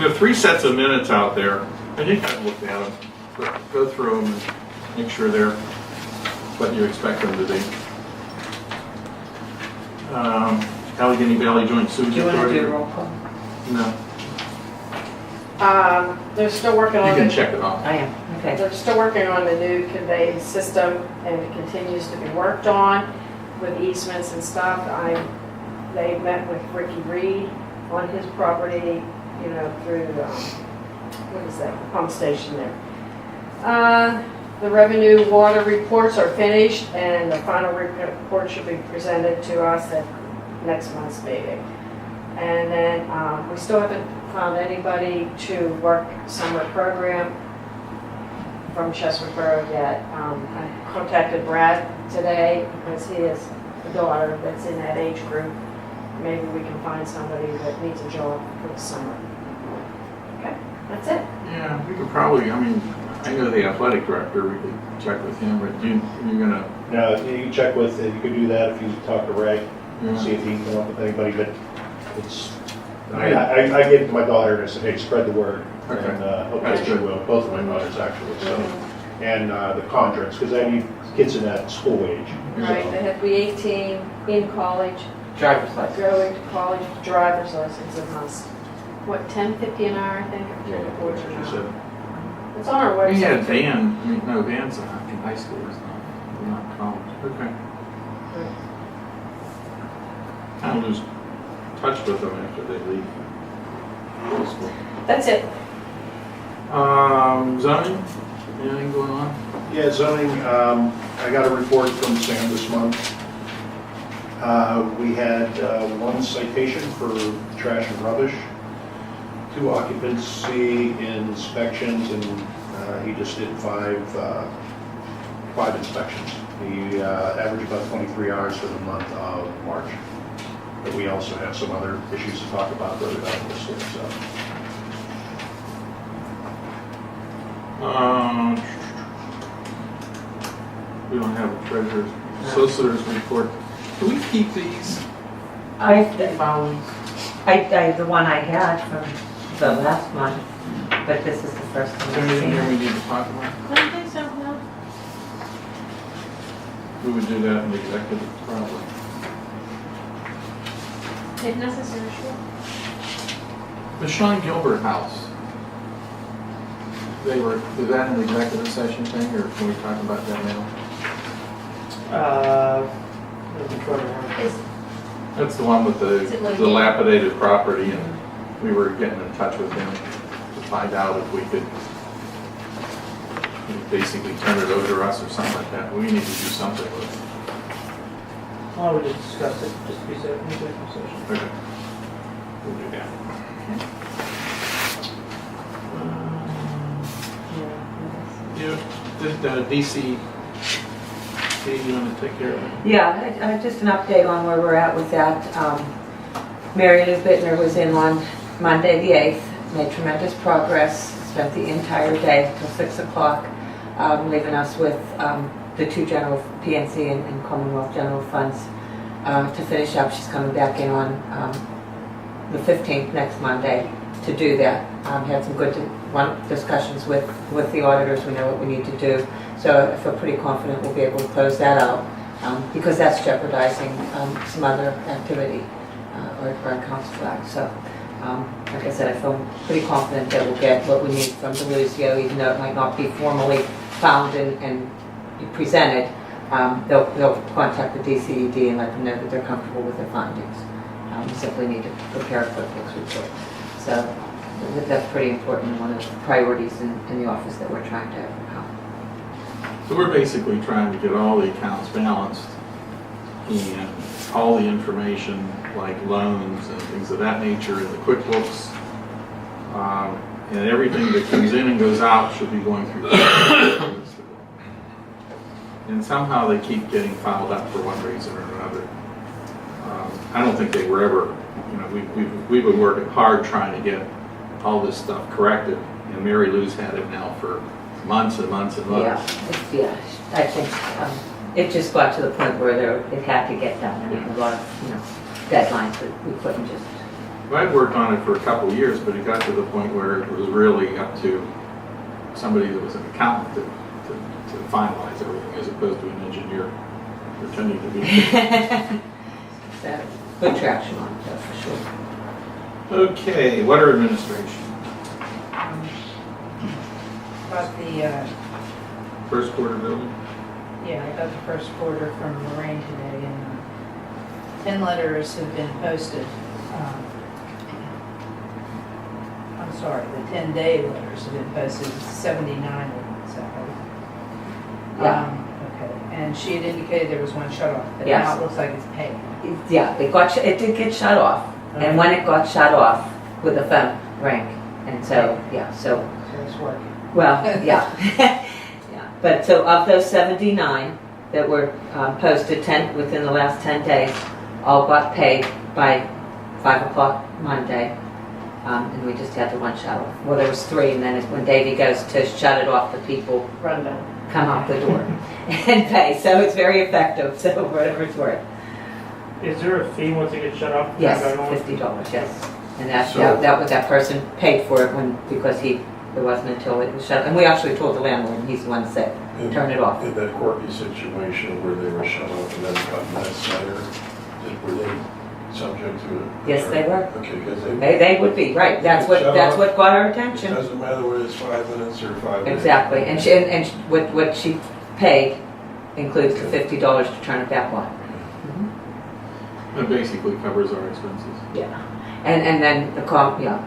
We have 3 sets of minutes out there, and you kind of look at them, go through them, and make sure they're what you expect them to be. Allegheny Valley Joint Sewage Do you want to Authority. do a roll call? No, They're still working you on can the, check it off. I am, okay. they're still working on the new conveyance system, and it continues to be worked on with easements and stuff. They met with Ricky Reed on his property, you know, through, what is that, the pump station there. The revenue water reports are finished, and the final report should be presented to us at next month's meeting. And then we still haven't found anybody to work summer program from Chesapeake Borough yet. I contacted Brad today because he has a daughter that's in that age group. Maybe we can find somebody that needs a job for the summer. Okay, that's it. Yeah, we could probably, I mean, I know the athletic director, we could check with him, but you're gonna, No, you can check with, you could do that if you talk to Ray, see if he can come up with anybody, but it's, I gave it to my daughter and I said, hey, spread the word. Okay. And hopefully That's she good. will, both of my daughters actually, so. And the contracts, because I need kids in that school age. Right, they have to be 18, in college, Driver's license. going to college, driver's license is a must. What, 10.50 an hour, I think, or 10 That's or what 14 she an said. hour? It's on our we had website. Van, I mean, no, Van's in high school, it's not college. Okay. I'll lose touch with them after they leave middle school. That's it. Zoning, anything going on? Yeah, zoning, I got a report from Sam this month. We had 1 citation for trash and rubbish, 2 occupancy inspections, and he just did 5 inspections. He averaged about 23 hours for the month of March. But we also have some other issues to talk about that are not listed, so. We don't have a treasurer's, solicitor's report. Do we keep these? File these? The one I had from the last month, but this is the first Is time there I've anything seen here we it. need to talk about? I don't think so, no. We would do that in the executive, probably. If necessary, sure. The Sean Gilbert house. Is that an executive session thing, or can we talk about that now? Is, That's the one with the Is it like- dilapidated property, and we were getting in touch with him to find out if we could basically turn it over to us or something like that. We need to do something with it. Well, we just discussed it, just be said, executive session. Okay. We'll do that. You, did DC, you want to take care of it? Yeah, just an update on where we're at with that. Mary Lou Bittner was in on Monday the 8th, made tremendous progress, spent the entire day till 6 o'clock, leaving us with the 2 general PNC and Commonwealth general funds to finish up. She's coming back in on the 15th, next Monday, to do that. Had some good discussions with the auditors. We know what we need to do. So I feel pretty confident we'll be able to close that out because that's jeopardizing some other activity or accounts flag. So like I said, I feel pretty confident that we'll get what we need from Deluzio, even though it might not be formally found and presented. They'll contact the DCED and let them know that they're comfortable with their findings. We simply need to prepare a quick fix report. So that's pretty important, one of the priorities in the office that we're trying to overcome. So we're basically trying to get all the accounts balanced and all the information like loans and things of that nature in the QuickBooks. And everything that comes in and goes out should be going through QuickBooks. And somehow they keep getting filed up for one reason or another. I don't think they were ever, we've been working hard trying to get all this stuff corrected, and Mary Lou's had it now for months and months and months. Yeah, I think it just got to the point where it had to get done. I mean, a lot of deadlines that we couldn't just Well, I'd worked on it for a couple of years, but it got to the point where it was really up to somebody that was an accountant to finalize everything, as opposed to an engineer pretending to be. So, good traction on it, that's for sure. Okay, water administration, Got the, first quarter building. yeah, I got the first quarter from Lorraine today, and 10 letters have been posted. I'm sorry, the 10-day letters have been posted, 79 of them, is that right? Yeah. Okay, and she had indicated there was one shut off, but Yes. now it looks like it's paid. Yeah, it did get shut off. And when it got shut off, with the phone rang. And so, yeah, so, So it's working. well, yeah. Yeah. But so of those 79 that were posted within the last 10 days, all got paid by 5 o'clock Monday. And we just had the one shut off. Well, there was 3, and then when Davey goes to shut it off, the people Run down. come out the door and pay. So it's very effective, so whatever it's worth. Is there a fee once it gets shut off? Yes, Is that going on? $50, yes. And that, So- that was, that person paid for it because it wasn't until it was shut. And we actually told the landlord, and he's the one that said, turn it off. In that quirky situation where they were shut off and then got that center, were they subject to it? Yes, they were. Okay, because They would be, right. That's what got our it attention. doesn't matter whether it's 5 minutes or 5 days. Exactly. And what she paid includes the $50 to turn it back on. That basically covers our expenses. Yeah. And then the yeah.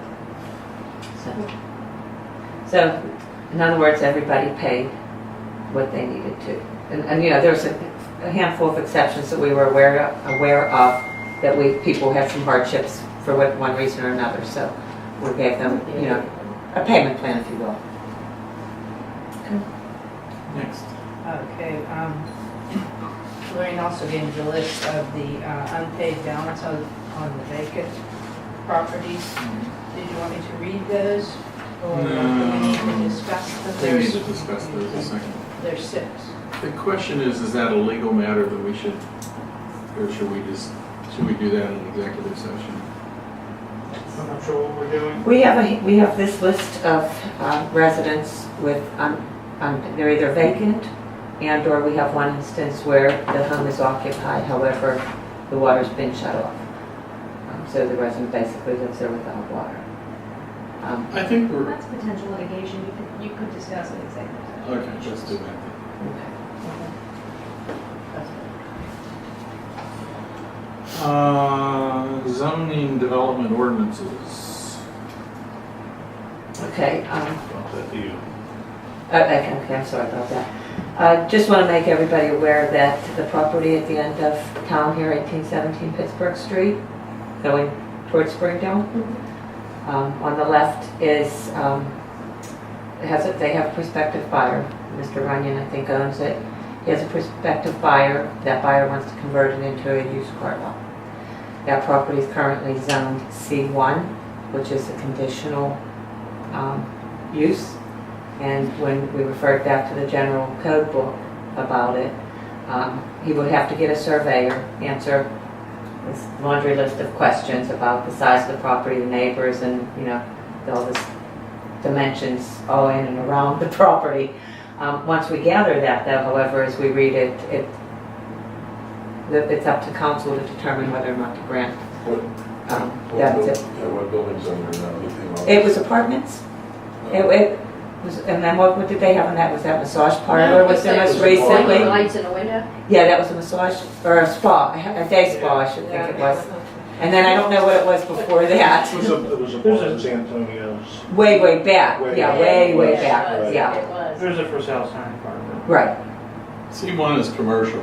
So, in other words, everybody paid what they needed to. And you know, there's a handful of exceptions that we were aware of that people had some hardships for one reason or another. So we gave them, you know, a payment plan, if you will. Next. Okay, Lorraine also gave me the list of the unpaid balance on the vacant properties. Did you want me to read those? Or do we need to discuss them? We need to discuss those in a second. There's 6. The question is that a legal matter that we should, or should we do that in executive session? I'm not sure what we're doing. We have this list of residents with they're either vacant and/or we have one instance where the home is occupied. However, the water's been shut off, so the resident basically lives there without water. I think we're, That's potential litigation, you could discuss in executive session. okay, let's do that then. Okay. Zoning development ordinances. Okay. About that to you. Okay, I'm sorry about that. Just want to make everybody aware that the property at the end of town here, 1817 Pittsburgh Street, going towards Springdale, on the left is, they have a prospective buyer. Mr. Runyon, I think, owns it. He has a prospective buyer. That buyer wants to convert it into a used car lot. That property is currently zoned C1, which is a conditional use. And when we referred back to the general code book about it, he would have to get a surveyor, answer this laundry list of questions about the size of the property, the neighbors, and, you know, all this dimensions all in and around the property. Once we gather that, though, however, as we read it, it's up to council to determine whether or not to grant. That's it. Yeah, what buildings are there now? Anything else? It was apartments. It was, and then what did they have on that? Was that massage parlor? Was there most recently? Lights in the window? Yeah, that was a massage, or a spa, a day spa, I should think it was. And then I don't know what it was before that. It was a Barnes Antonio's. Way back. Way Yeah, back. way Yeah, back, it was, yeah. It was. There's a for sale sign part of it. Right. C1 is commercial,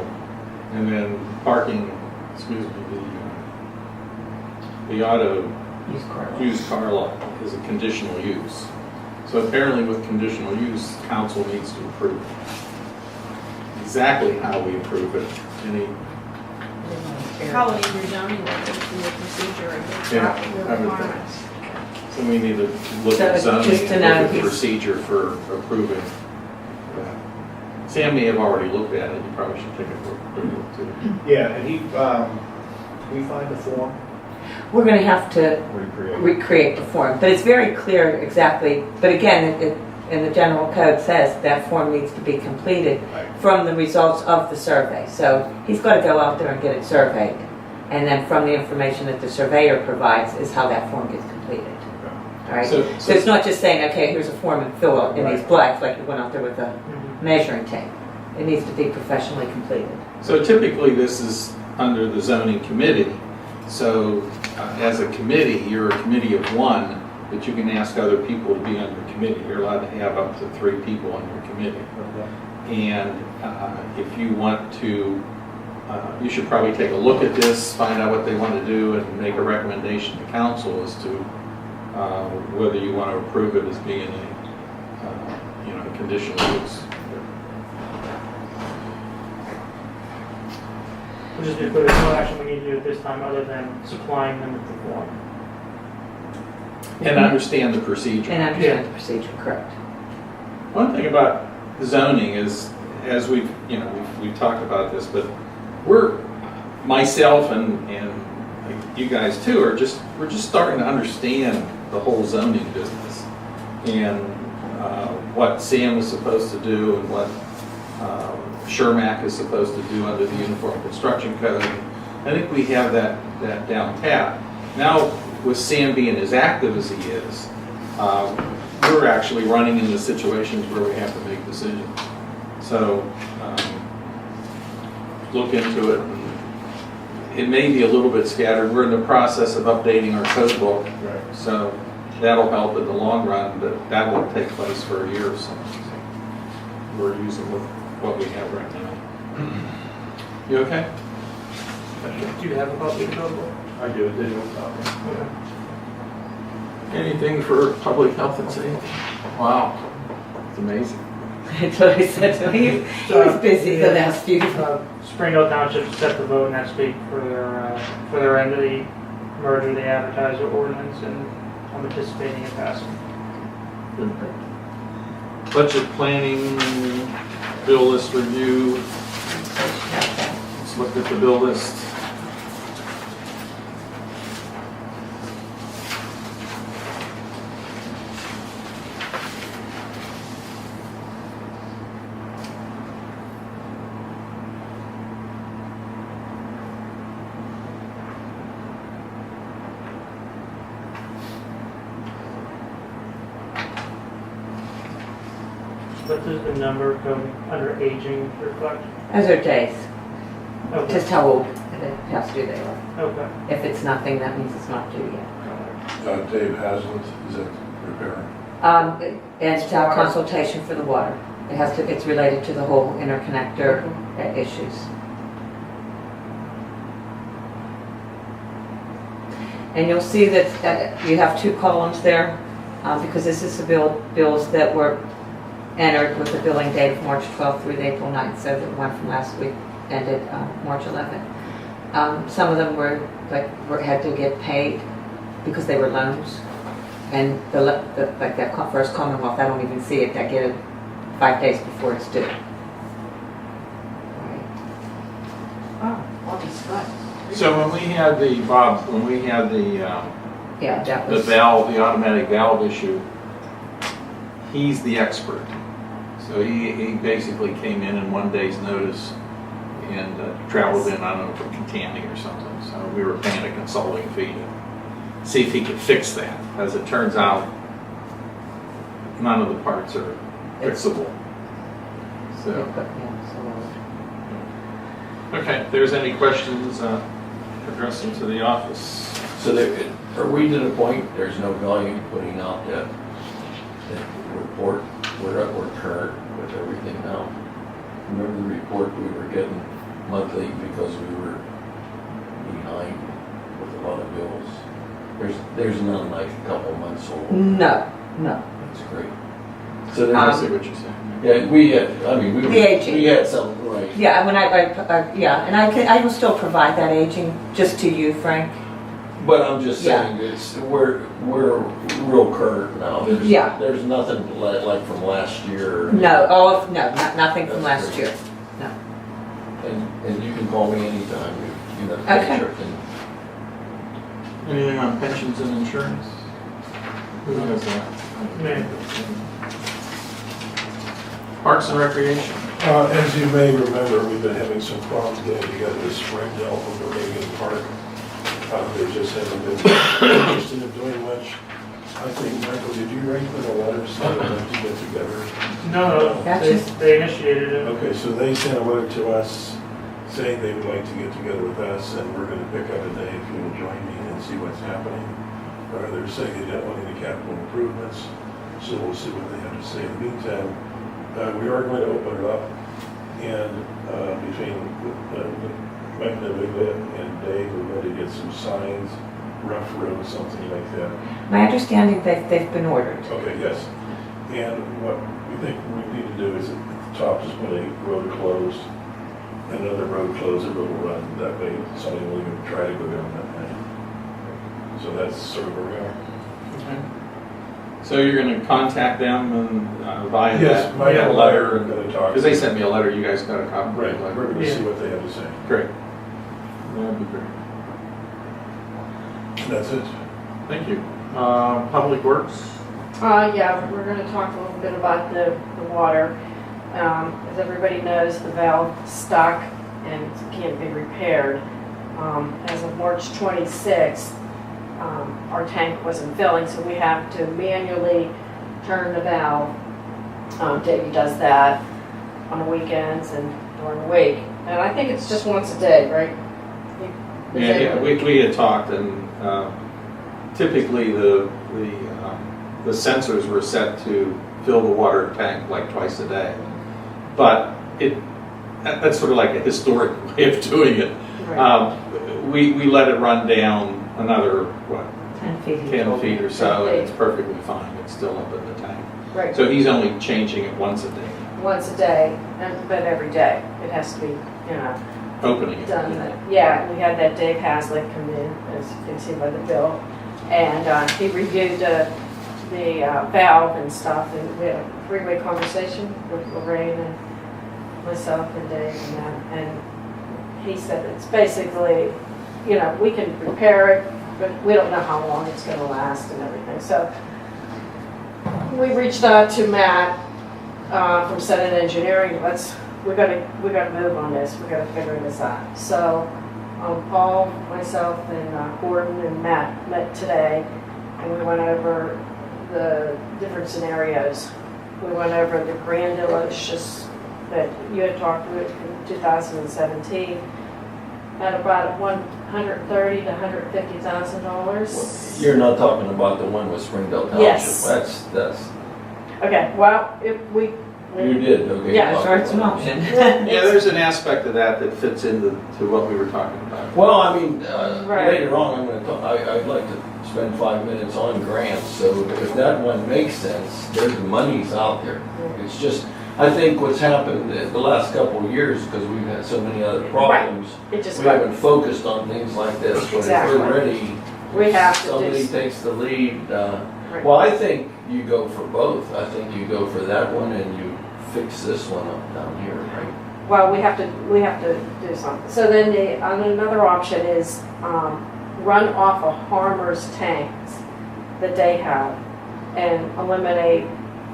and then parking, excuse me, the auto Used car lot. used car lot is a conditional use. So apparently with conditional use, council needs to approve it. Exactly how we approve it, any, Follow your zoning, that's your procedure, and Yeah, your I would requirements. so we need to look So at it's zoning just to and know look at the he's- procedure for approving that. Sam may have already looked at it, you probably should take a quick look too. Yeah, and we find the form. We're gonna have to Recreate. recreate the form, but it's very clear exactly, but again, in the general code says that form needs to be completed Right. from the results of the survey. So he's got to go out there and get it surveyed. And then from the information that the surveyor provides is how that form gets completed. All right? So- So it's not just saying, okay, here's a form and fill out in these Right. blanks like you went out there with a Mhm. measuring tape. It needs to be professionally completed. So typically, this is under the zoning committee. So as a committee, you're a committee of one, but you can ask other people to be on your committee. You're allowed to have up to 3 people on your committee. And if you want to, you should probably take a look at this, find out what they want to do, and make a recommendation to council as to whether you want to approve it as being a conditional use. We'll just do, but there's no action we need to do at this time other than supplying them with the form. And understand the procedure. And understand the procedure, correct. One thing about zoning is, as we've talked about this, but myself and you guys too we're just starting to understand the whole zoning business and what Sam is supposed to do and what Shermack is supposed to do under the Uniform Construction Code. I think we have that down pat. Now, with Sam being as active as he is, we're actually running into situations where we have to make decisions. So, look into it. It may be a little bit scattered. We're in the process of updating our code book, Right. so that'll help in the long run, but that won't take place for a year or so. We're using what we have right now. You okay? Do you have a copy of the code book? I do a digital copy. Okay. Anything for public health and safety? Wow, it's amazing. That's what I said to him. He was busy the last few. Springdale Township set the vote next week for their end of the merger, the advertiser ordinance, and I'm anticipating it passing. Budget planning, bill list review. Let's look at the bill list. What does the number come under aging reflect? Those are days, Okay. just how old and past due they are. Okay. If it's nothing, that means it's not due yet. Dave Haslam, is it repair? And consultation for the water. It's related to the whole interconnector issues. And you'll see that you have 2 columns there, because this is the bills that were entered with the billing date of March 12th through April 9th, so the one from last week ended March 11th. Some of them had to get paid because they were loans, and like that First Commonwealth, I don't even see it. I get it 5 days before it's due. Oh, all these guys. So when we had the Yeah, that the was. valve, the automatic valve issue, he's the expert. So he basically came in 1 day's notice and traveled in, I don't know, from Kittanning or something. So we were paying a consulting fee to see if he could fix that. As it turns out, none of the parts are fixable. So, okay, if there's any questions, address them to the office. So are we to the point, there's no value in putting out that report? We're current with everything now. Remember the report we were getting monthly because we were behind with a lot of bills? There's none like a couple months old. No. That's great. So I there's, see what you're saying. yeah, we had something right. Yeah, when and I will still provide that aging just to you, Frank. But I'm just Yeah. saying, we're real current now. Yeah. There's nothing like from last year. No, nothing from That's last great. year. And you can call me anytime, Okay. Anything on pensions and insurance? Who has that? Me. Parks and Recreation. As you may remember, we've been having some problems getting together with Springdale over Reagan Park. They just haven't been interested in doing much. I think, Michael, did you write them a letter saying that to get together? No, That's they, just- they initiated it. Okay, so they sent a letter to us saying they would like to get together with us, and we're gonna pick up a day if you will join me and see what's happening. They're saying they don't want any capital improvements, so we'll see what they have to say. In the meantime, we are going to open it up, and between Mike Naviglia and Dave, we're going to get some signs, rough roads, something like that. My understanding that they've been ordered. Okay, yes. And what we think we need to do is at the top, just put a road closed, and another road closed, a little run. That way, somebody will even try to go down that lane. So that's sort of where we are. Okay. So you're gonna contact them and via Yes, that Mike and I letter? are going to talk. Because they sent me a letter, you guys got a copy Right, of the we're letter? going to see what they have to say. Great. That'd be great. That's it. Thank you. Public Works? Yeah, we're gonna talk a little bit about the water. As everybody knows, the valve stuck and can't be repaired. As of March 26th, our tank wasn't filling, so we have to manually turn the valve. Davey does that on the weekends and during the week. And I think it's just once a day, right? Yeah, we had talked, and typically the sensors were set to fill the water tank like twice a day. But that's sort of like a historic way of doing it. Right. We let it run down another, 10 feet. 10 feet or so, and it's perfectly fine. It's still up in the tank. Right. So he's only changing it once a day, Once a day, but every day. It has to be, opening it. done. Yeah, we had that Dave Haslett come in, as you can see by the bill, and he reviewed the valve and stuff, and we had a three-way conversation with Lorraine and myself and Dave and that, and he said it's basically, we can repair it, but we don't know how long it's gonna last and everything. So we reached out to Matt from Senate Engineering. We gotta move on this. We gotta figure this out. So Paul, myself, and Gordon and Matt met today, and we went over the different scenarios. We went over the grand delicious that you had talked about in 2017 at about $130,000 to $150,000. You're not talking about the one with Springdale Township? Yes. That's, Okay, well, if we. you did, okay. Yeah, well, So it's an option. Yeah, there's an aspect of that fits into what we were talking about. Well, I mean, Right. later on, I'm gonna talk, I'd like to spend 5 minutes on grants, so if that one makes sense, there's money's out there. It's just, I think what's happened the last couple of years, because we've had so many other problems, It just we got, haven't focused on things like this, but if Exactly. we're ready, we have to somebody do. takes the lead. Right. Well, I think you go for both. I think you go for that one and you fix this one up down here, right? Well, we have to do something. So then another option is run off of Harmer's tanks that they have and eliminate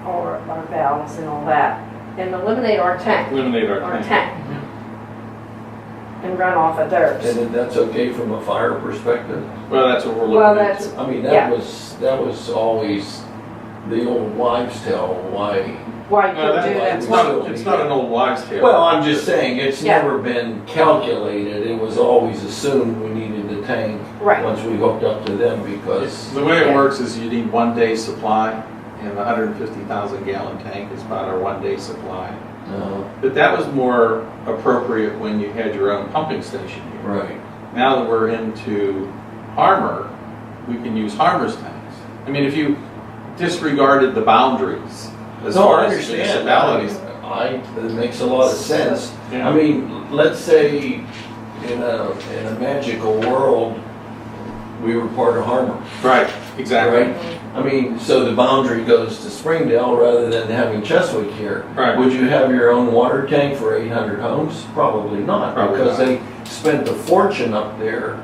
our valves and all that. And eliminate our tank. Eliminate our Our tank. tank. And run off of theirs. And then that's okay from a fire perspective? Well, that's what we're Well, looking that's, into. I mean, Yeah. that was always the old wives' tale, why. why you No, can do that. it's not an old wives' tale. Well, I'm just saying, it's Yeah. never been calculated. It was always assumed we needed the tank Right. once we hooked up to them because, The way it Yeah. works is you need 1 day supply, and the 150,000 gallon tank is about our 1 day supply. But that was more appropriate when you had your own pumping station here. right. Now that we're into Harmer, we can use Harmer's tanks. I mean, if you disregarded the boundaries as No, far I as understand. municipalities. It makes a lot of sense. Yeah. I mean, let's say in a magical world, we were part of Harmer. Right, exactly. Right? I mean, so the boundary goes to Springdale rather than having Cheswick here. Right. Would you have your own water tank for 800 homes? Probably not, Probably because not. they spent a fortune up there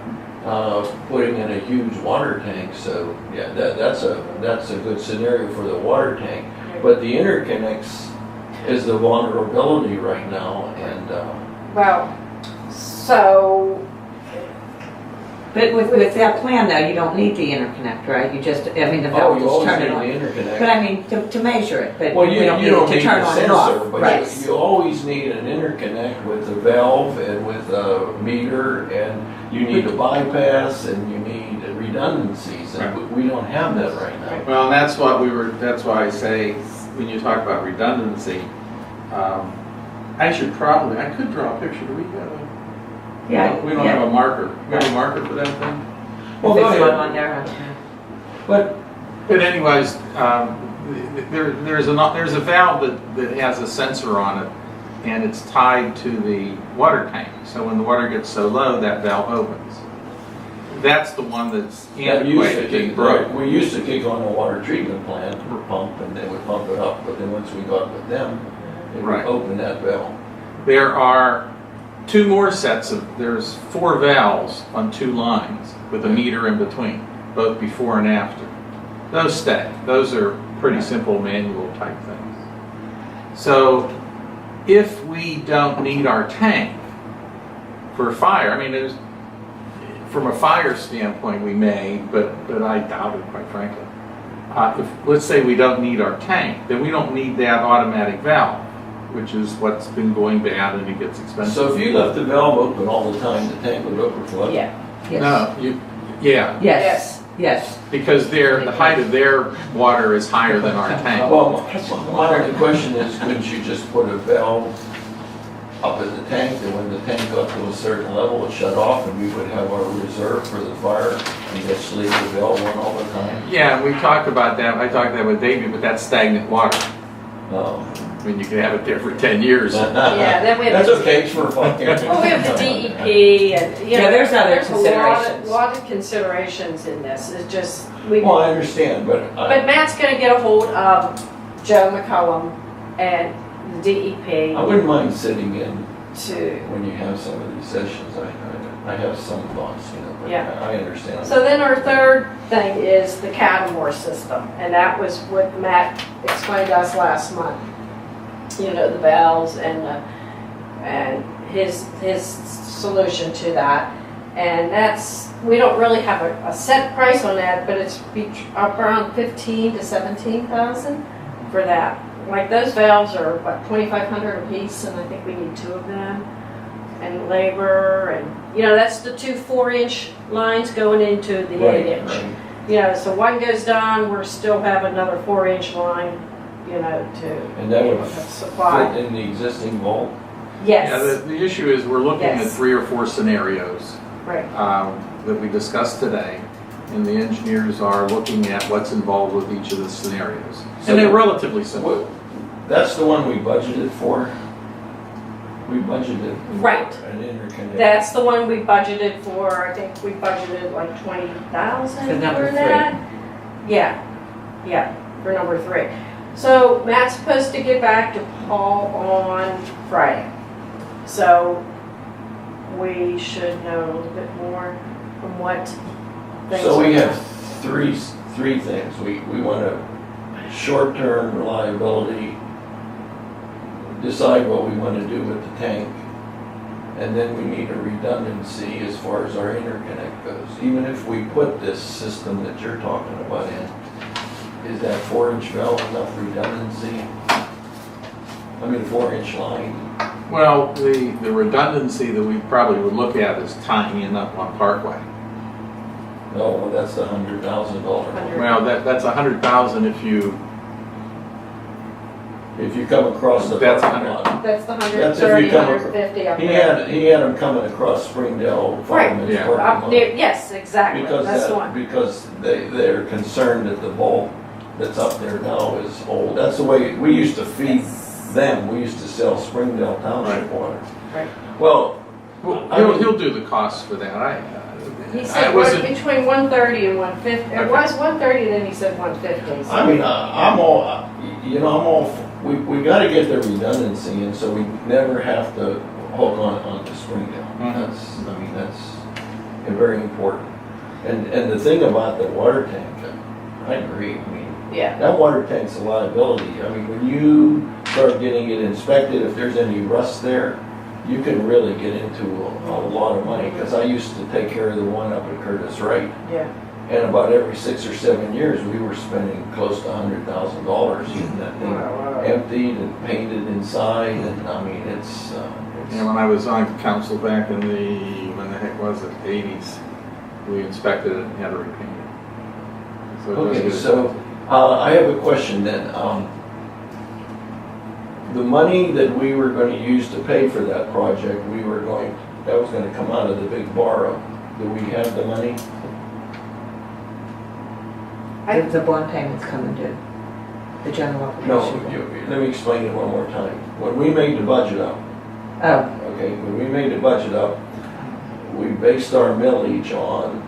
putting in a huge water tank, so, yeah, that's a good scenario for the water tank. But the interconnects is the vulnerability right now, and, Well, so, But with that plan though, you don't need the interconnect, right? You just, I mean, the oh, valve you just always turn need it on. the interconnect. But I mean, to measure it, but Well, we you don't need don't it need to turn the on and sensor, off. but Right. you always need an interconnect with the valve and with the meter, and you need a bypass, and you need redundancies, and we don't have that right now. Well, and that's why I say, when you talk about redundancy, I could draw a picture, do we have a? Yeah. We don't have a marker. We have a marker for that thing? Well, Fix go one ahead. on there. But But anyways, there's a valve that has a sensor on it, and it's tied to the water tank. So when the water gets so low, that valve opens. That's the one that's that used to antiquated kick, and broke. we used to kick on a water treatment plant or pump, and they would pump it up, but then once we got with them, they would Right. open that valve. There are two more there's 4 valves on 2 lines with a meter in between, both before and after. Those stay. Those are pretty simple manual type things. So if we don't need our tank for fire, I mean, from a fire standpoint, we may, but I doubt it, quite frankly. If, let's say we don't need our tank, then we don't need that automatic valve, which is what's been going bad and it gets expensive. So if you left the valve open all the time, the tank would overflow? yeah. Yes. No, yeah, Yes, yes. because the height of their water is higher than our tank. Well, my only question is, couldn't you just put a valve up in the tank, and when the tank got to a certain level, it shut off, and we would have our reserve for the fire, and just leave the valve on all the time? Yeah, we talked about that. I talked that with David, but that's stagnant water. No. I mean, you can have it there for 10 years. Yeah, then we have. That's okay, it's for fun. Well, we have the DEP and, you know, Yeah, there's other there's a considerations. lot of considerations in this. It's just, we. Well, I understand, but But Matt's gonna get a hold of Joe McCullum and the DEP I wouldn't mind sitting in to, when you have some of these sessions. I have some thoughts, you know, but Yeah. I understand. so then our third thing is the Catamore system. And that was what Matt explained to us last month. You know, the valves and his solution to that. And that's, we don't really have a set price on that, but it's up around 15 to 17,000 for that. Like those valves are what, 2,500 a piece, and I think we need 2 of them. And labor, and you know, that's the 2 4-inch lines going into the Right, 8-inch. right. You know, so one goes down, we're still have another 4-inch line, you know, And that would to fit supply. in the existing vault? Yeah, Yes, the issue is we're looking at Yes. 3 or 4 scenarios right. that we discussed today, and the engineers are looking at what's involved with each of the scenarios. So And they're relatively simple. What, that's the one we budgeted for? We budgeted. Right. An interconnect. That's the one we budgeted for. I think we budgeted like 20,000 For number for that. Yeah, for number 3. So Matt's supposed to get back to Paul on Friday. So we should know a little bit more from what things. So we are- have three things. We want a short-term reliability, decide what we want to do with the tank, and then we need a redundancy as far as our interconnect goes. Even if we put this system that you're talking about in, is that 4-inch valve enough redundancy? I mean, 4-inch line. Well, the redundancy that we probably would look at is tying in up on Parkway. No, well, that's the $100,000. Well, that's 100,000 If you come across the That's parking 100. lot. That's the That's if 130, you come 150 up He there. had them coming across Springdale Right. Fireman's Yeah. parking Up lot. near, yes, exactly. Because That's the one. because they're concerned that the vault that's up there now is old. That's the way, we used to feed them, we used to sell Springdale Township Right. water. Right. Well, Well, I mean- he'll do the costs for that. He I said wasn't, between 130 and 150. It Okay. was 130, then he said 150. I mean, I'm all, you know, I'm all, we gotta get the redundancy, and so we never have to hook on to Springdale. Mhm. That's, I mean, that's, and very important. And the thing about the water tank, I agree, I mean, Yeah. that water tank's a liability. I mean, when you start getting it inspected, if there's any rust there, you can really get into a lot of money, because I used to take care of the one up at Curtis Wright. Yeah. And about every 6 or 7 years, we were spending close to $100,000 getting that thing emptied and painted inside, and I mean, it's And when I was on council back in when the heck was it, 80s, we inspected it and had to repaint it. So it does okay, get so, I have a question then. The money that we were gonna use to pay for that project, that was gonna come out of the big borrow. Do we have the money? The bond payment's coming due, the general No, obligation. let me explain it one more time. When we made the budget up, Oh, okay, when we made the budget up, we based our millage on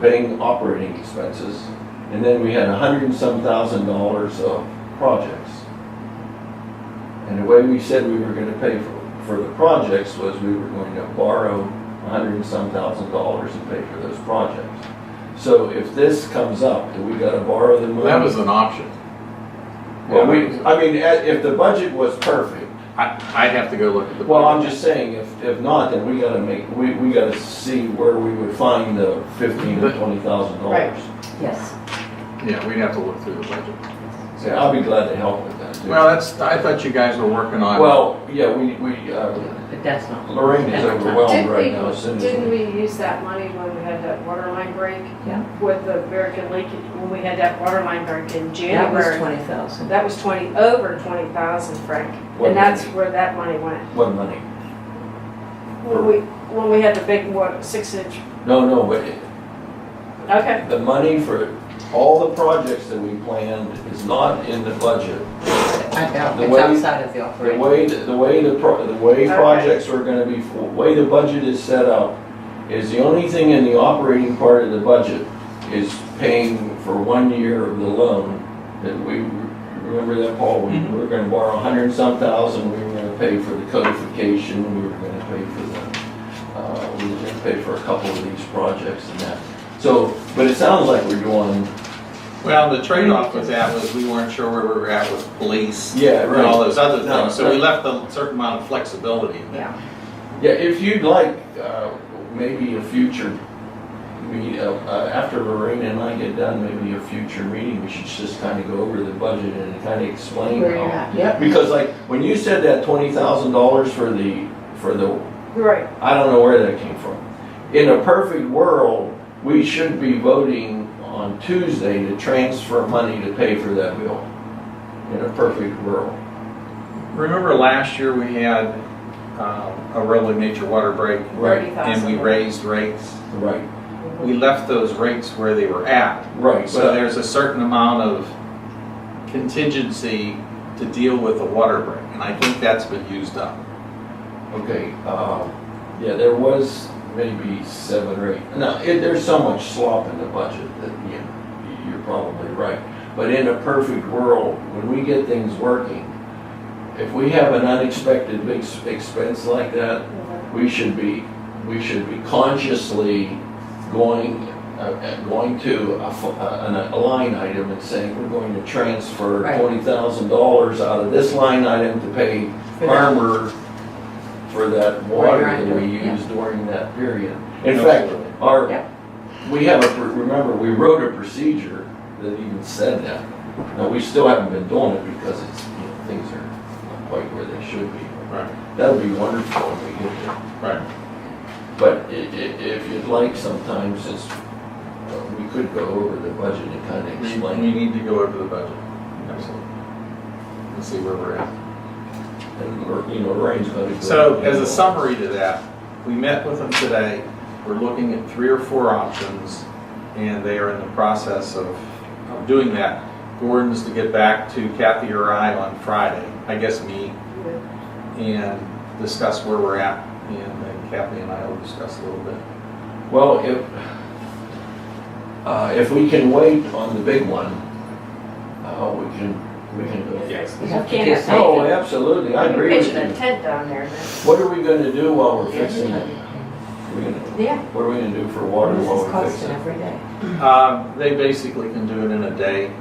paying operating expenses, and then we had $100 and some thousand of projects. And the way we said we were gonna pay for the projects was we were going to borrow $100 and some thousand and pay for those projects. So if this comes up, do we gotta borrow the money? That was an option. Well, if the budget was perfect, I'd have to go look at the. well, I'm just saying, if not, then we gotta see where we would find the $15,000 or $20,000. Right. yes. Yeah, we'd have to look through the budget. Yeah, I'll be glad to help with that too. Well, I thought you guys were working on. Well, yeah, But that's not. Lorraine is overwhelmed right now as soon as. Didn't we use that money when we had that water line break? Yeah. With the American leakage, when we had that water line break in That was January? 20,000. That was over 20,000, Frank. What And that's money? where that money went. What money? When we had the big, 6-inch, No, but okay. the money for all the projects that we planned is not in the budget. The It's way- outside of the The operating. way projects are gonna be, the way the budget is set up is the only thing in the operating part of the budget is paying for 1 year of the loan that we, remember that, Paul? We were gonna borrow 100 and some thousand, we were gonna pay for the codification, we were gonna pay for we were gonna pay for a couple of these projects and that. So, but it sounds like we're doing, Well, the trade-off with that was we weren't sure where we were at with police. Yeah, And all right. those other No, things, so we no. left a certain amount of flexibility in there. Yeah. yeah, if you'd like, maybe a future, after Lorraine and I get done, maybe a future meeting, we should just kind of go over the budget and kind of explain Where you're how. at, yep. Because like, when you said that $20,000 for the, Right. I don't know where that came from. In a perfect world, we should be voting on Tuesday to transfer money to pay for that bill. In a perfect world. Remember last year we had a really major water break? Right. 30,000. And we raised rates. Right, We left those rates where they were at. right. So there's a certain amount of contingency to deal with the water break, and I think that's been used up. Okay, yeah, there was maybe 7 or 8. Now, there's so much slop in the budget that, you're probably right. But in a perfect world, when we get things working, if we have an unexpected big expense like that, we should be consciously going to a line item and saying, we're going to transfer Right. $20,000 out of this line item to pay farmer for that water that we Yeah. used during that period. In fact, Yeah. remember, we wrote a procedure that even said that. Now, we still haven't been doing it because it's, things are not quite where they should be. Right. That would be wonderful when we get there. Right. But if you'd like, sometimes we could go over the budget and kind of We explain. need to go over the budget. Absolutely. And see where we're at. And, Lorraine's going to. So as a summary to that, we met with them today. We're looking at 3 or 4 options, and they are in the process of doing that. Gordon's to get back to Kathy or I on Friday, I guess me, and discuss where we're at, and then Kathy and I will discuss a little bit. Well, if we can wait on the big one, we can go. Yes. We have to Can't do have something. Oh, absolutely, I agree with Pitching a you. tent down there then. What are we gonna do while we're fixing it? Yeah. What are we gonna do for water This while is we fix costing it? every day. They basically can do it in a day.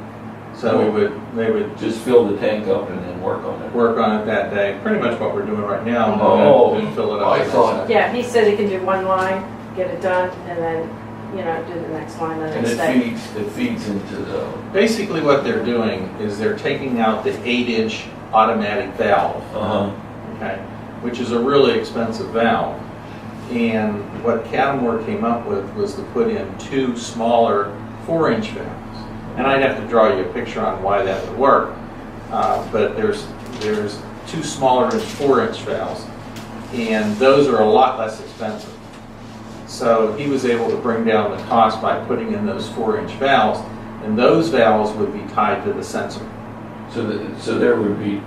So they would Just fill the tank up and then work on it. work on it that day, pretty much what we're doing right now. Oh, and then fill it up. I thought- Yeah, he said he can do one line, get it done, and then, do the next line the And next it day. feeds into the, Basically what they're doing is they're taking out the 8-inch automatic valve, okay, which is a really expensive valve. And what Catamore came up with was to put in 2 smaller 4-inch valves. And I'd have to draw you a picture on why that would work. But there's 2 smaller 4-inch valves, and those are a lot less expensive. So he was able to bring down the cost by putting in those 4-inch valves, and those valves would be tied to the sensor. so there would be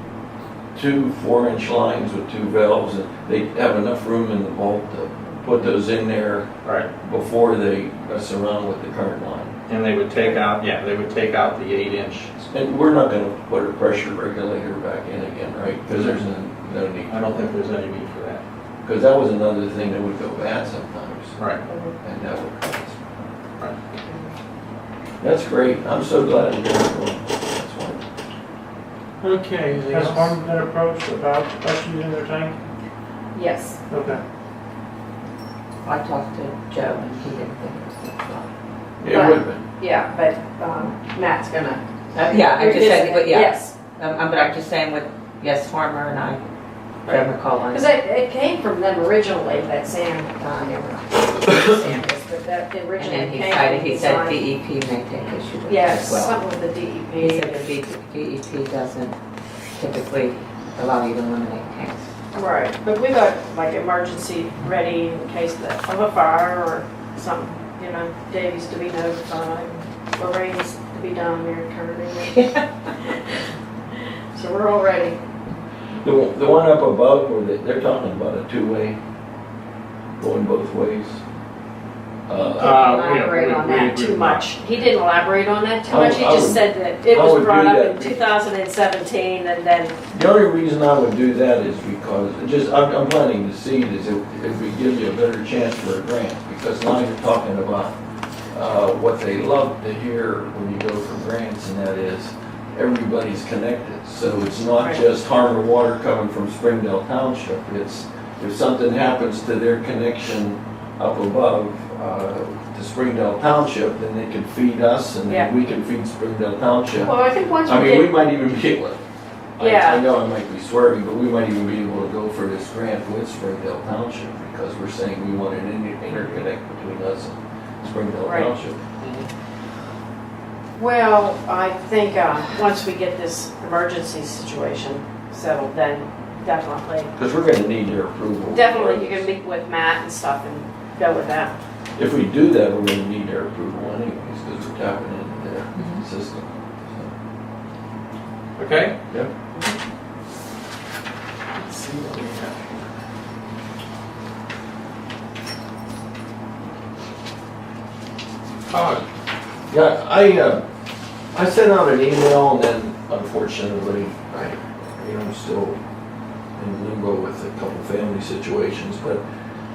2 4-inch lines with 2 valves, and they have enough room in the vault to put those in there Right. before they mess around with the current line. And they would take out, the 8-inch. And we're not gonna put a pressure regulator back in again, right? Because there's no need. I don't think there's any need for that. Because that was another thing that would go bad sometimes, Right. and that would cost. Right. That's great, I'm so glad to hear it. That's wonderful. Okay. anything Has else? Farm been approached about us using their tank? Yes. Okay. I talked to Joe and he didn't think it was that far. It would have been. Yeah, but Matt's gonna. Yeah, I just said, but yeah. Yes, But I'm just saying with, yes, Farmer and I, Joe McCollum. because it came from them originally, that sand, sand, but that And originally then he came cited, from he the said design. DEP may take issue with it Yes, as well. something with the He DEP. said the DEP doesn't typically allow you to eliminate tanks. Right, but we got like emergency ready in case of a fire or something, Davies to be notified, Lorraine's to be down there turning. So we're all ready. The one up above, where they're talking about a 2-way, going both ways. Elaborate on that too much. He didn't elaborate on that too much, he I just would- said that it I was would brought do up that in 2017 and then, The only reason I would do that is because, I'm planting the seed, is it would give you a better chance for a grant, because now you're talking about what they love to hear when you go for grants, and that is, everybody's connected. So it's not Right. just Harmer Water coming from Springdale Township, it's, if something happens to their connection up above, to Springdale Township, then they can feed us, and Yeah. then we can feed Springdale Township. well, I think once I we mean, we get, might even be able, Yeah. I know I might be swearing, but we might even be able to go for this grant with Springdale Township, because we're saying we want an interconnect between us and Springdale Right. Township. well, I think once we get this emergency situation settled, then definitely, Because we're gonna need their approval. you can meet with Matt and stuff and go with that. If we do that, we're gonna need their approval anyways, because we're tapping into their system. Okay? Yep. Let's see what we have here. Todd, Yeah, I sent out an email, and then unfortunately, I'm still in limbo with a couple family situations, but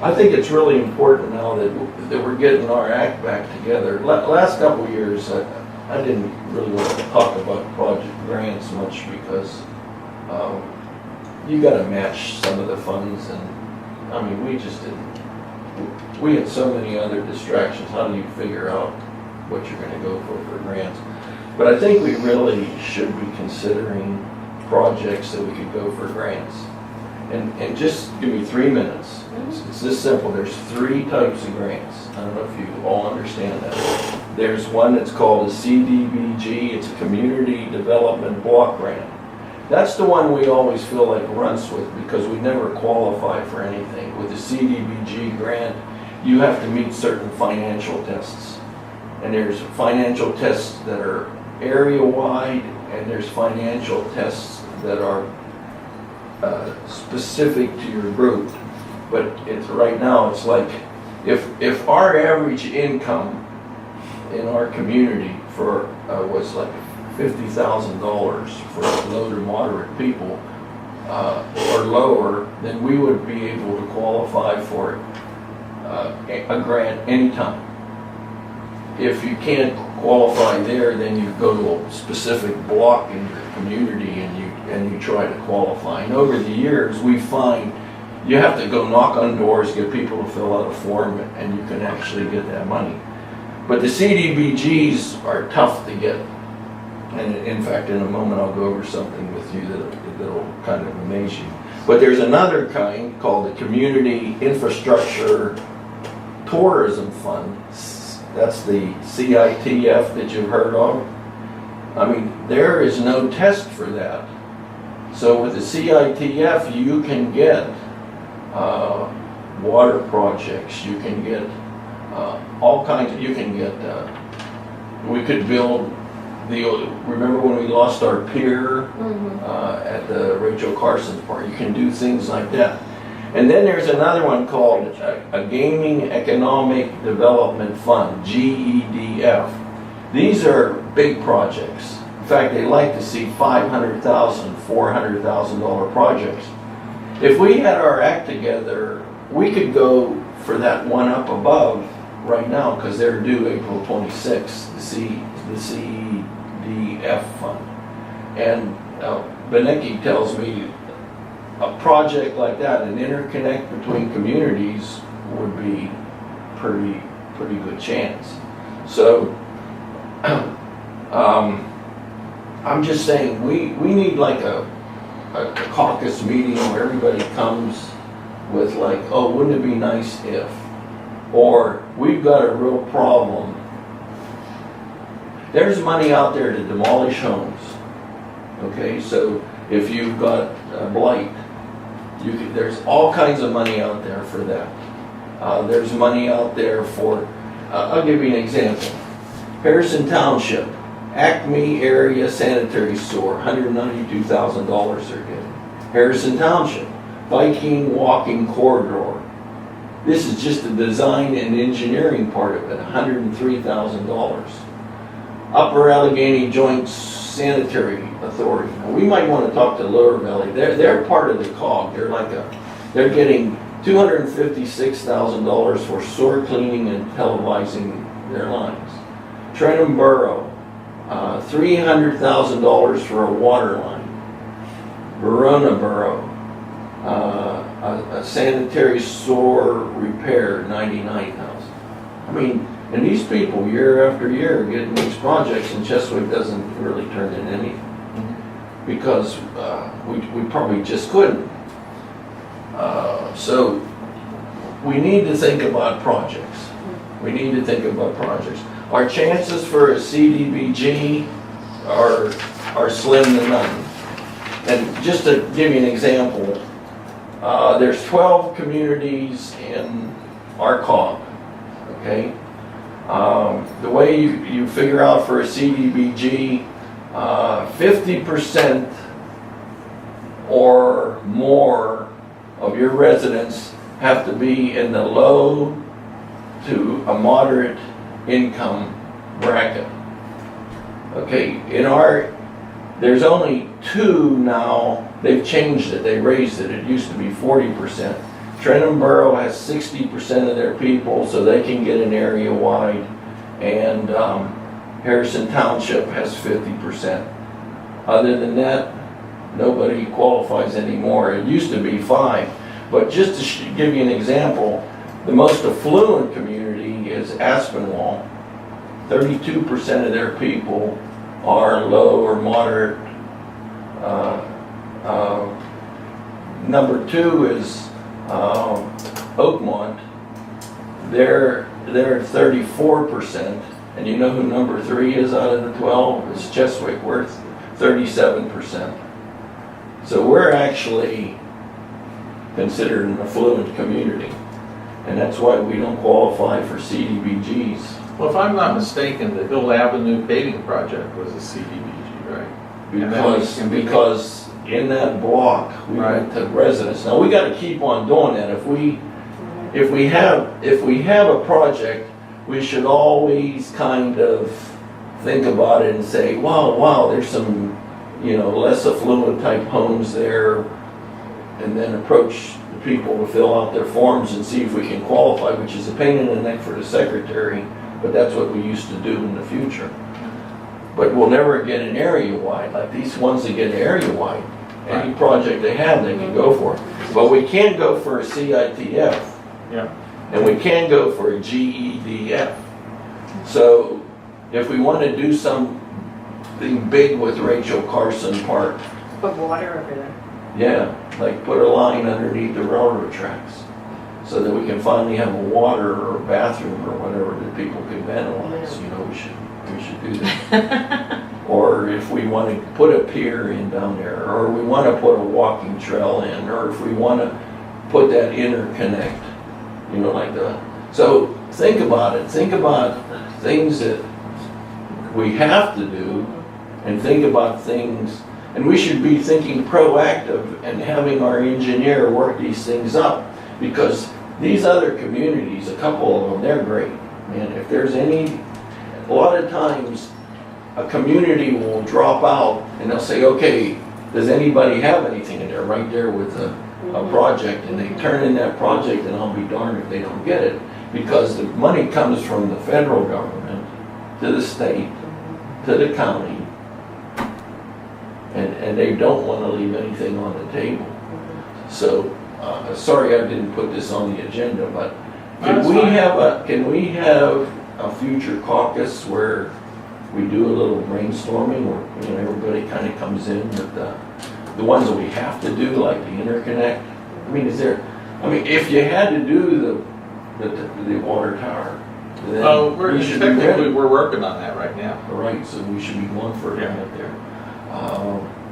I think it's really important now that we're getting our act back together. Last couple of years, I didn't really want to talk about project grants much, because you gotta match some of the funds, and, I mean, we just didn't, we had so many other distractions. How do you figure out what you're gonna go for grants? But I think we really should be considering projects that we could go for grants. And just give me 3 minutes. It's this simple. There's 3 types of grants. I don't know if you all understand that. There's one that's called a CDBG. It's a Community Development Block Grant. That's the one we always feel like runs with, because we never qualify for anything. With the CDBG grant, you have to meet certain financial tests. And there's financial tests that are area-wide, and there's financial tests that are specific to your group. But it's, right now, it's like, if our average income in our community for, was like $50,000 for low to moderate people, or lower, then we would be able to qualify for a grant anytime. If you can't qualify there, then you go to a specific block in your community and you try to qualify. And over the years, we find you have to go knock on doors, get people to fill out a form, and you can actually get that money. But the CDBGs are tough to get. And in fact, in a moment, I'll go over something with you that'll kind of amaze you. But there's another kind called the Community Infrastructure Tourism Fund. That's the CITF that you've heard of. I mean, there is no test for that. So with the CITF, you can get water projects, you can get all kinds of, we could build remember when we lost our pier at the Rachel Carson's park? You can do things like that. And then there's another one called a Gaming Economic Development Fund, GEDF. These are big projects. In fact, they like to see $500,000, $400,000 projects. If we had our act together, we could go for that one up above right now because they're due April 26th, the CEDF fund. And Benecki tells me a project like that, an interconnect between communities, would be pretty good chance. So I'm just saying we need like a caucus meeting where everybody comes with like, oh, wouldn't it be nice if, or we've got a real problem. There's money out there to demolish homes. Okay, so if you've got blight, there's all kinds of money out there for that. There's money out there for, I'll give you an example. Harrison Township, Acme Area Sanitary Sewer, $192,000 they're getting. Harrison Township, Viking Walking Corridor. This is just the design and engineering part of it, $103,000. Upper Allegheny Joint Sanitary Authority. Now, we might want to talk to Lower Valley. They're part of the COG. They're getting $256,000 for sewer cleaning and televising their lines. Trenton Borough, $300,000 for a water line. Verona Borough, a sanitary sewer repair, $99,000. I mean, and these people, year after year, are getting these projects, and Cheswick doesn't really turn in anything because we probably just couldn't. So we need to think about projects. We need to think about projects. Our chances for a CDBG are slim to none. And just to give you an example, there's 12 communities in our COG, okay? The way you figure out for a CDBG, 50% or more of your residents have to be in the low to a moderate income bracket. Okay, there's only 2 now, they've changed it, they raised it, it used to be 40%. Trenton Borough has 60% of their people, so they can get an area wide, and Harrison Township has 50%. Other than that, nobody qualifies anymore. It used to be 5, but just to give you an example, the most affluent community is Aspinwall. 32% of their people are low or moderate. Number 2 is Oakmont. They're at 34%, and you know who number 3 is out of the 12? It's Cheswick. We're 37%. So we're actually considered an affluent community, and that's why we don't qualify for CDBGs. Well, if I'm not mistaken, the Hill Avenue paving project was a CDBG, right? Because in that block, we went to residents. Now, we got to keep on doing that. If we have a project, we should always kind of think about it and say, wow, there's some, less affluent type homes there. and then approach the people to fill out their forms and see if we can qualify, which is a pain in the neck for the secretary, but that's what we used to do in the future. But we'll never get an area-wide, like these ones that get area-wide. Any project they have, they can go for. But we can go for a CITF. Yeah. And we can go for a GEDF. So if we want to do something big with Rachel Carson Park, Put water over there. yeah, like put a line underneath the railroad tracks so that we can finally have a water or bathroom or whatever that people can vandalize, you know, we should do that. Or if we want to put a pier in down there, or we want to put a walking trail in, or if we want to put that interconnect, you know, like so think about it, think about things that we have to do, and think about things, and we should be thinking proactive and having our engineer work these things up, because these other communities, a couple of them, they're great. Man, if there's a lot of times a community will drop out and they'll say, okay, does anybody have anything? And they're right there with a project, and they turn in that project, and I'll be darned if they don't get it, because the money comes from the federal government to the state, to the county, and they don't want to leave anything on the table. So, sorry I didn't put this on the agenda, but can we have a future caucus where we do a little brainstorming, where, you know, everybody kind of comes in with the ones that we have to do, like the interconnect? I mean, if you had to do the water tower, then we should be ready. We're working on that right now. All right, so we should be going for it out there.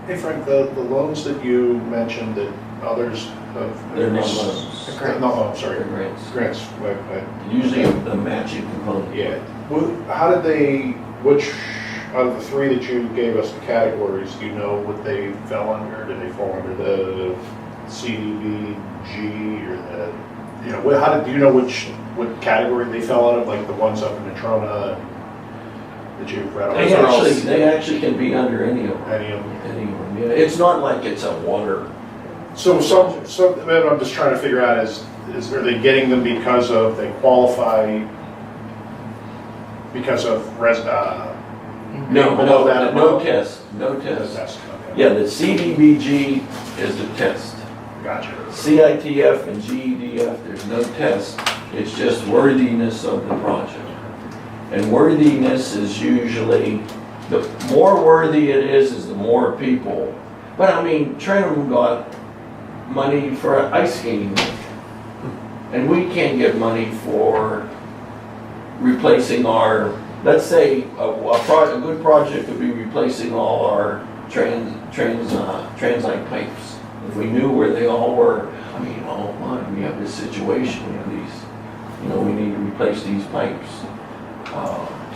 Hey Frank, the loans that you mentioned that others have. They're not loans. No, I'm sorry. They're grants. Grants. Usually a matching component. Yeah. How did they, which out of the three that you gave us the categories, do you know what they fell under? Did they fall under the CDBG or the, you know, do you know what category they fell out of, like the ones up in Natrona that you've read on? They actually can be under any of them. Any of them? Any of them, yeah. It's not like it's a water. So what I'm just trying to figure out is are they getting them because of, they qualify because of No test. Test, okay. Yeah, the CDBG is the test. Gotcha. CITF and GEDF, there's no test. It's just worthiness of the project. And worthiness is usually, the more worthy it is the more people. But I mean, Trenton got money for an ice skating rink. And we can't get money for replacing our, let's say, a good project would be replacing all our transite pipes. If we knew where they all were, I mean, oh my, we have this situation, we have these, you know, we need to replace these pipes.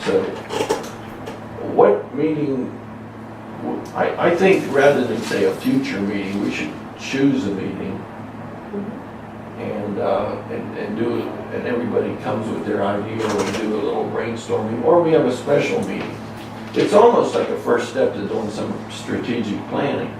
So, what meeting, I think rather than say a future meeting, we should choose a meeting and do it, and everybody comes with their idea, or we do a little brainstorming, or we have a special meeting. It's almost like a first step to doing some strategic planning.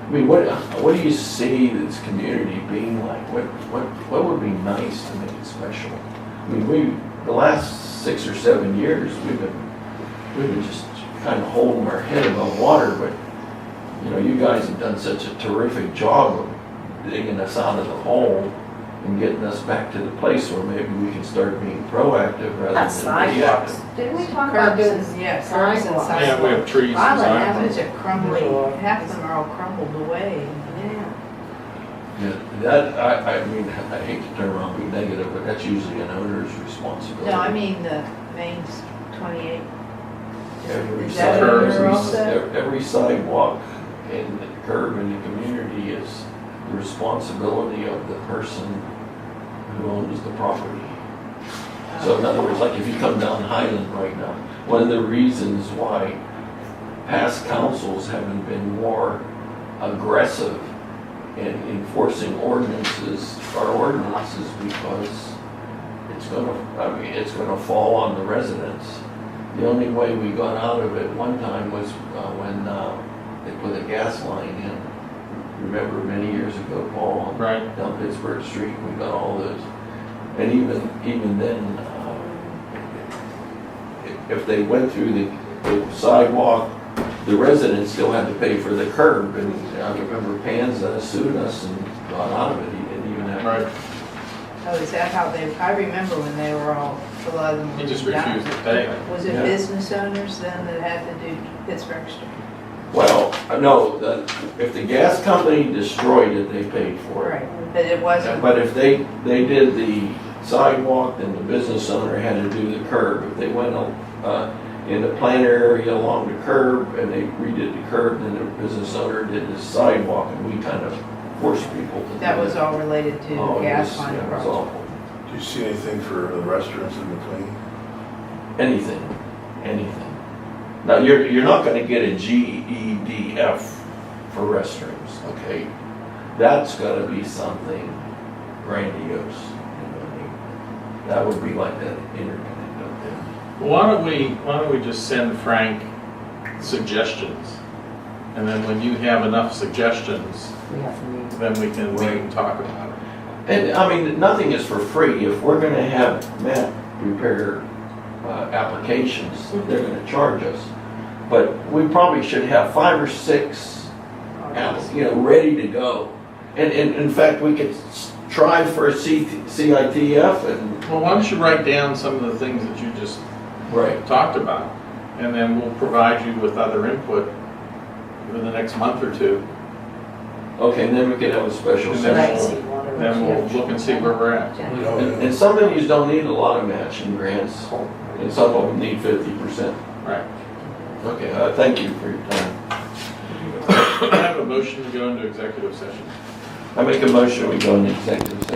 I mean, what do you see this community being like? What would be nice to make it special? I mean, the last 6 or 7 years, we've been just kind of holding our head above water, but you know, you guys have done such a terrific job of digging us out of the hole and getting us back to the place where maybe we can start being proactive rather That's than sidewalks. reactive. Didn't we talk about Curbs doing and, yeah, curbs and sidewalks? Yeah, we have trees and Violet sidewalks. Avenues are crumbling, half of them are all crumbled away. Yeah. Yeah, that, I mean, I hate to turn around and be negative, but that's usually an owner's responsibility. No, I mean the main 28. Every Is that Curbs what you're and also? Every sidewalk and the curb in the community is the responsibility of the person who owns the property. So in other words, like if you come down Highland right now, one of the reasons why past councils haven't been more aggressive in enforcing ordinances because it's gonna fall on the residents. The only way we got out of it one time was when they put a gas line in remember many years ago, Paul, Right. down Pittsburgh Street, we got all those. And even then, if they went through the sidewalk, the residents still had to pay for the curb. And I remember Panza sued us and got out of it. He didn't even have. Right. Oh, is that how they, I remember when they were all, a lot of them He were just down. refused to pay. Was it Yeah. business owners then that had to do Pittsburgh Street? Well, no, if the gas company destroyed it, they paid for it. Right, but it wasn't, But if they did the sidewalk, then the business owner had to do the curb. If they went in the planter area along the curb and they redid the curb, then the business owner did the sidewalk, and we kind of forced people to do that was all related to Oh, it gas was- line yeah, it was project. awful. Do you see anything for the restaurants in between? Anything. Now, you're not gonna get a GEDF for restrooms, okay? That's gotta be something grandiose, you know what I mean? That would be like that interconnect up there. Why don't we just send Frank suggestions? And then when you have enough suggestions, We have to meet. then we can talk about it. And, I mean, nothing is for free. If we're gonna have Matt prepare applications, they're gonna charge us. But we probably should have 5 or 6, ready to go. And in fact, we could try for a CITF and. Well, why don't you write down some of the things that you just Right. talked about? And then we'll provide you with other input in the next month or two. Okay, and then we could have a special And session. then we'll look and see where we're at. Oh, And some of these don't need a lot of matching grants, and some of them need 50%. Right. Okay, thank you for your time. I have a motion to go into executive session. I make a motion, we go into executive session.